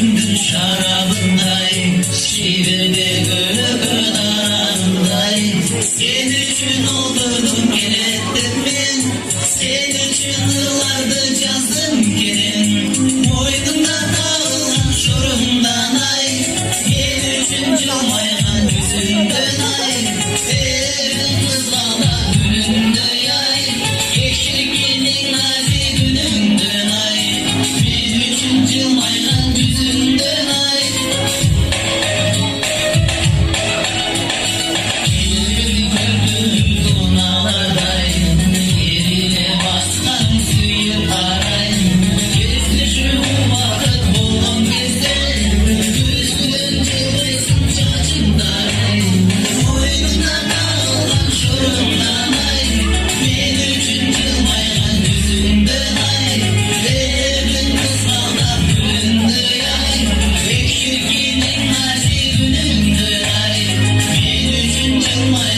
Gönlümün şarabındayım, şivede gölü pınarındayım. Sen için oldurdum gelettim, sen için yıllardır yazdım gelin. Boynumda dağılan şorumdan ay, sen için cılmayan yüzünden ay. Evin kızlarla gününde yay, eşekinin nazi gününden ay. Benim için cılmayan yüzünden ay. Elimi gördüm donalardayım, yerine baskan suyu arayım. Gezdi şu vakit buldum gezdim, gözümün cıvıysın çacımdayım. Boynumda dağılan şorumdan ay, benim için cılmayan yüzünden ay. Evin kızlarla gününde yay, eşekinin nazi gününde ay. Benim için cılmayan